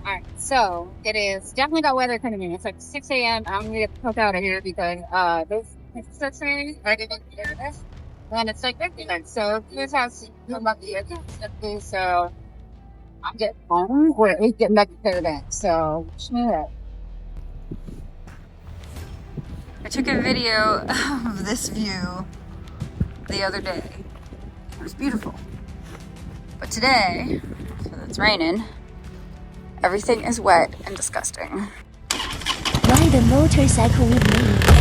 Alright, so it is definitely got weather coming in. It's like 6 a.m. I'm gonna get the fuck out of here because this consistency, I didn't hear this. And it's like midnight, so this has to come up here constantly, so I'm getting home. We're at least getting back to Fairbanks, so yeah. I took a video of this view the other day. It was beautiful. But today, because it's raining, everything is wet and disgusting. Ride a motorcycle with me.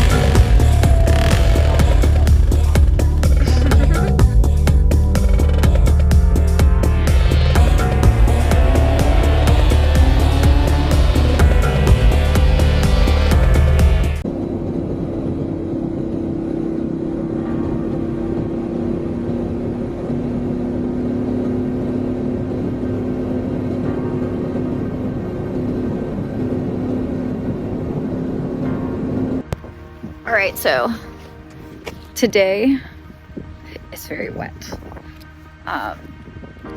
Alright, so today is very wet.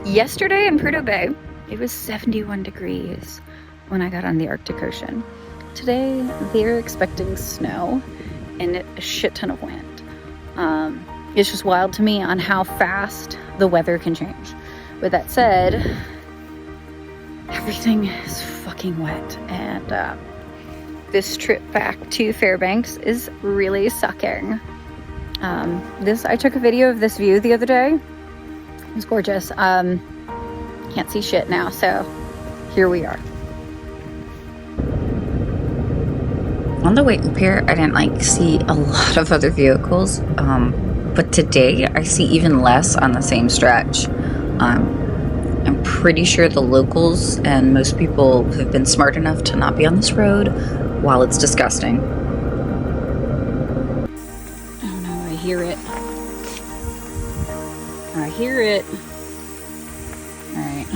Yesterday in Prudhoe Bay, it was 71 degrees when I got on the Arctic Ocean. Today, they're expecting snow and a shit ton of wind. It's just wild to me on how fast the weather can change. With that said, everything is fucking wet, and this trip back to Fairbanks is really sucking. I took a video of this view the other day. It was gorgeous. Can't see shit now, so here we are. On the way up here, I didn't see a lot of other vehicles, but today I see even less on the same stretch. I'm pretty sure the locals and most people have been smart enough to not be on this road while it's disgusting. Oh no, I hear it. I hear it. Alright.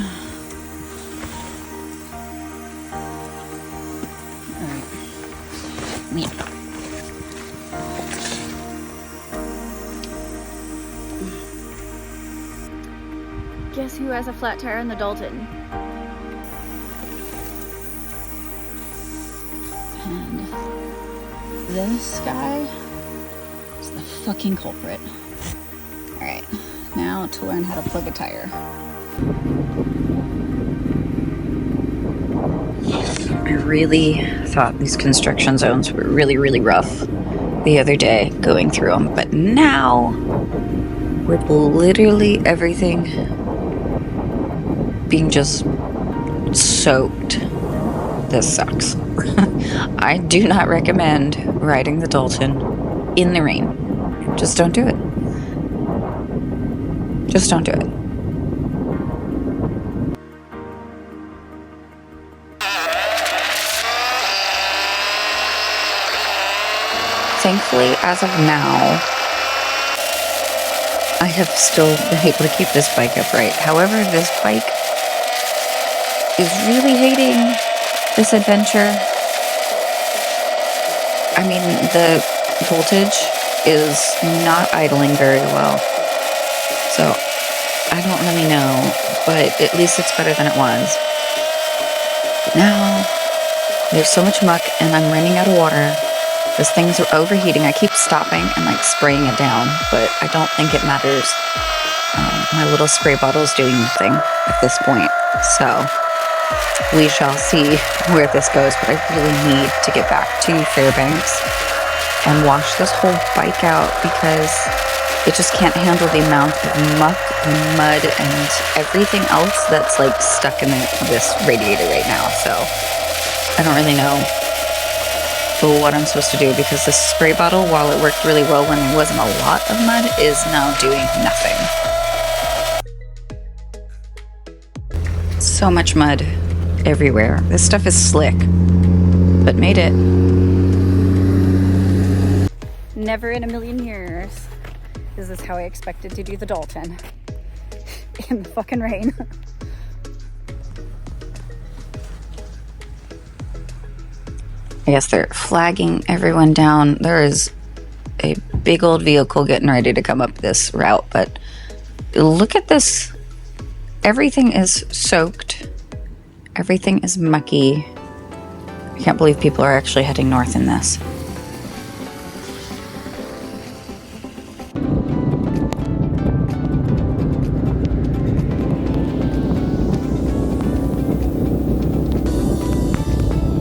Alright. Yeah. Guess who has a flat tire on the Dalton? And this guy is the fucking culprit. Alright, now to learn how to plug a tire. I really thought these construction zones were really, really rough the other day going through them, but now with literally everything being just soaked, this sucks. I do not recommend riding the Dalton in the rain. Just don't do it. Just don't do it. Thankfully, as of now, I have still been able to keep this bike upright. However, this bike is really hating this adventure. I mean, the voltage is not idling very well. So, I don't really know, but at least it's better than it was. But now, there's so much muck and I'm running out of water. Those things are overheating. I keep stopping and spraying it down, but I don't think it matters. My little spray bottle is doing nothing at this point. So we shall see where this goes, but I really need to get back to Fairbanks and wash this whole bike out because it just can't handle the amount of muck and mud and everything else that's stuck in this radiator right now. So I don't really know what I'm supposed to do because this spray bottle, while it worked really well when there wasn't a lot of mud, is now doing nothing. So much mud everywhere. This stuff is slick, but made it. Never in a million years is this how I expected to do the Dalton. In the fucking rain. I guess they're flagging everyone down. There is a big old vehicle getting ready to come up this route, but look at this. Everything is soaked Everything is mucky. I can't believe people are actually heading north in this.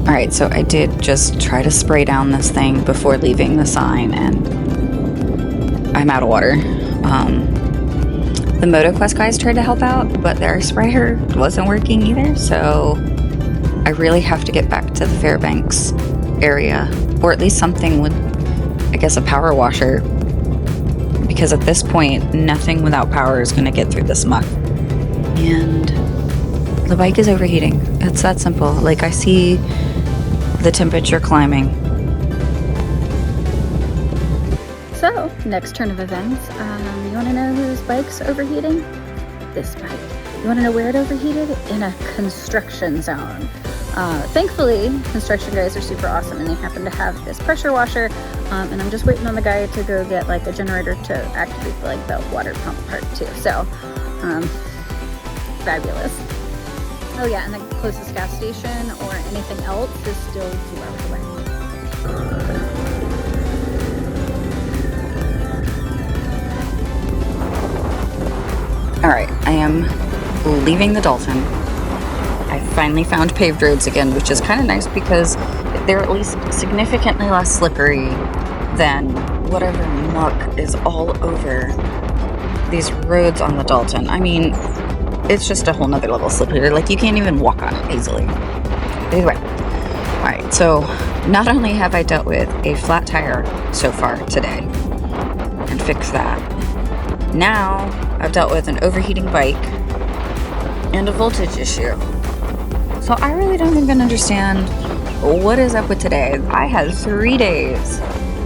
Alright, so I did just try to spray down this thing before leaving the sign, and I'm out of water. The MotoQuest guys tried to help out, but their sprayer wasn't working either, so I really have to get back to the Fairbanks area, or at least something with, I guess, a power washer, because at this point, nothing without power is going to get through this muck. And the bike is overheating. It's that simple. Like, I see the temperature climbing. So, next turn of events, you want to know whose bike's overheating? This bike. You want to know where it overheated? In a construction zone. Thankfully, construction guys are super awesome, and they happen to have this pressure washer, and I'm just waiting on the guy to go get like a generator to activate like the water pump part too. So, fabulous. Oh yeah, and the closest gas station or anything else is still 2 hours away. Alright, I am leaving the Dalton. I finally found paved roads again, which is kind of nice because they're at least significantly less slippery than whatever muck is all over these roads on the Dalton. I mean, it's just a whole nother level slippery. Like, you can't even walk on it easily. Anyway, alright, so not only have I dealt with a flat tire so far today and fixed that, now I've dealt with an overheating bike and a voltage issue. So I really don't even understand what is up with today. I had 3 days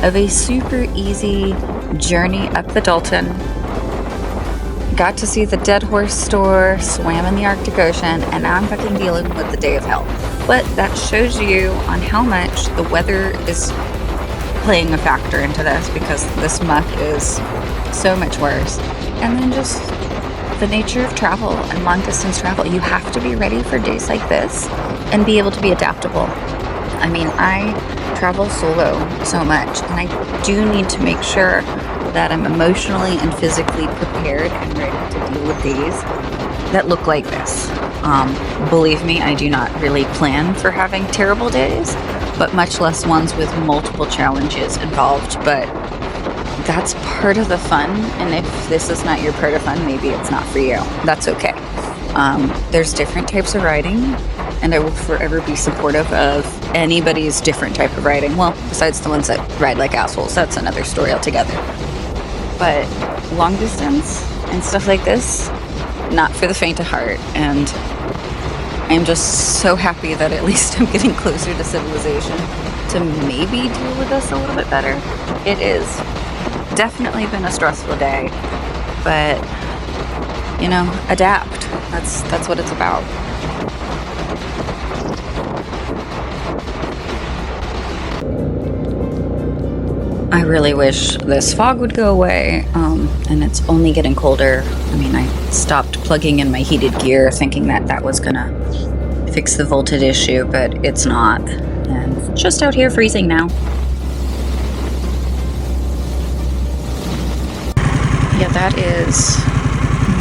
of a super easy journey up the Dalton. Got to see the Dead Horse store, swam in the Arctic Ocean, and now I'm fucking dealing with the day of hell. But that shows you on how much the weather is playing a factor into this, because this muck is so much worse. And then just the nature of travel and long distance travel. You have to be ready for days like this and be able to be adaptable. I mean, I travel solo so much, and I do need to make sure that I'm emotionally and physically prepared and ready to deal with days that look like this. Believe me, I do not really plan for having terrible days, but much less ones with multiple challenges involved. But that's part of the fun, and if this is not your part of fun, maybe it's not for you. That's okay. There's different types of riding, and I will forever be supportive of anybody's different type of riding. Well, besides the ones that ride like assholes, that's another story altogether. But long distance and stuff like this, not for the faint of heart. And I'm just so happy that at least I'm getting closer to civilization to maybe deal with this a little bit better. It is definitely been a stressful day, but you know, adapt. That's what it's about. I really wish this fog would go away, and it's only getting colder. I mean, I stopped plugging in my heated gear thinking that that was gonna fix the voltage issue, but it's not. And it's just out here freezing now. Yeah, that is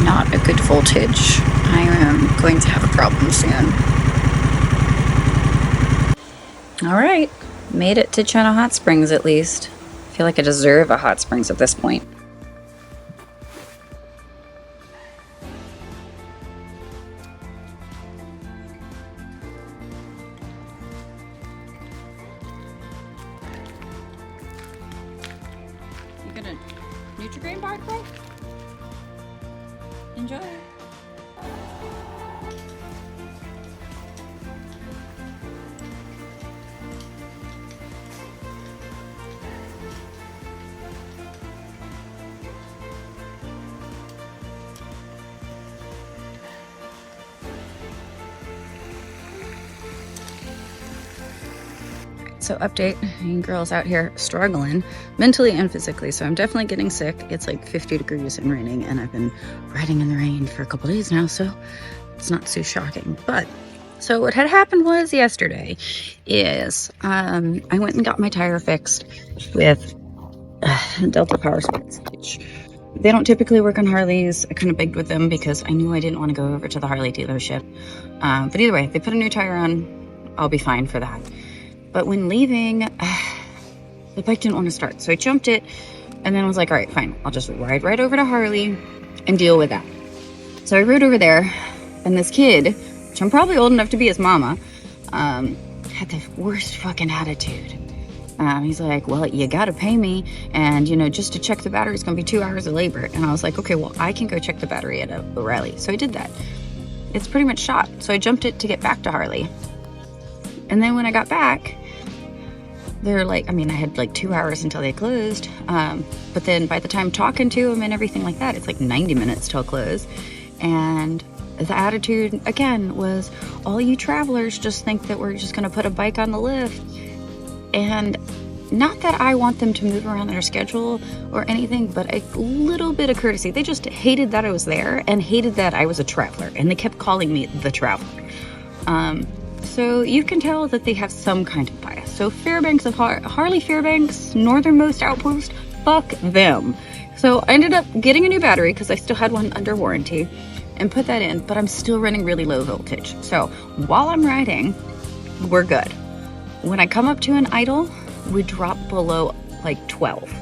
not a good voltage. I am going to have a problem soon. Alright, made it to Chena Hot Springs at least. I feel like I deserve a hot springs at this point. You gonna Nutri-Grain bar play? Enjoy. So update, girls out here struggling mentally and physically. So I'm definitely getting sick. It's like 50 degrees and raining, and I've been riding in the rain for a couple days now, so it's not so shocking. But So what had happened was yesterday is I went and got my tire fixed with Delta Power Sports, which they don't typically work on Harleys. I kind of begged with them because I knew I didn't want to go over to the Harley dealership. But either way, they put a new tire on. I'll be fine for that. But when leaving, the bike didn't want to start. So I jumped it and then I was like, all right, fine. I'll just ride right over to Harley and deal with that. So I rode over there and this kid, which I'm probably old enough to be his mama, had the worst fucking attitude. He's like, well, you gotta pay me, and you know, just to check the battery is gonna be 2 hours of labor. And I was like, okay, well, I can go check the battery at O'Reilly. So I did that. It's pretty much shot. So I jumped it to get back to Harley. And then when I got back, they're like, I mean, I had like 2 hours until they closed. But then by the time talking to them and everything like that, it's like 90 minutes till close. And the attitude, again, was all you travelers just think that we're just gonna put a bike on the lift. And not that I want them to move around their schedule or anything, but a little bit of courtesy. They just hated that I was there and hated that I was a traveler. And they kept calling me the traveler. So you can tell that they have some kind of bias. So Fairbanks of Harley Fairbanks, northernmost outpost, fuck them. So I ended up getting a new battery because I still had one under warranty and put that in, but I'm still running really low voltage. So while I'm riding, we're good. When I come up to an idle, we drop below like 12.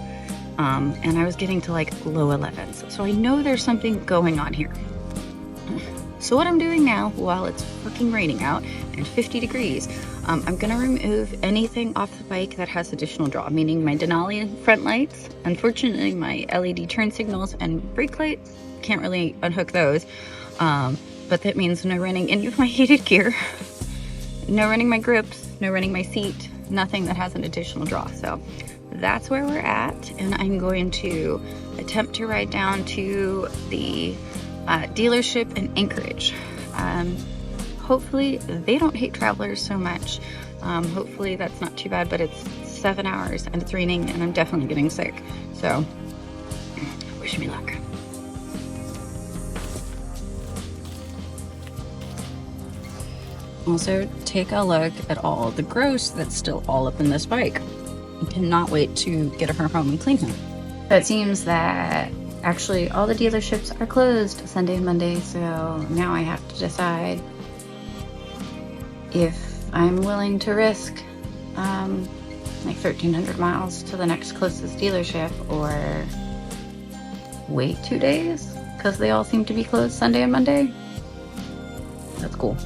And I was getting to like low 11s. So I know there's something going on here. So what I'm doing now, while it's fucking raining out and 50 degrees, I'm gonna remove anything off the bike that has additional draw, meaning my Denali front lights. Unfortunately, my LED turn signals and brake lights, can't really unhook those. But that means no running any of my heated gear, no running my grips, no running my seat, nothing that has an additional draw. So that's where we're at, and I'm going to attempt to ride down to the dealership in Anchorage. Hopefully they don't hate travelers so much. Hopefully that's not too bad, but it's 7 hours and it's raining and I'm definitely getting sick. So wish me luck. Also, take a look at all the gross that's still all up in this bike. I cannot wait to get her home and clean her. It seems that actually all the dealerships are closed Sunday and Monday, so now I have to decide if I'm willing to risk like 1,300 miles to the next closest dealership or wait 2 days because they all seem to be closed Sunday and Monday. That's cool.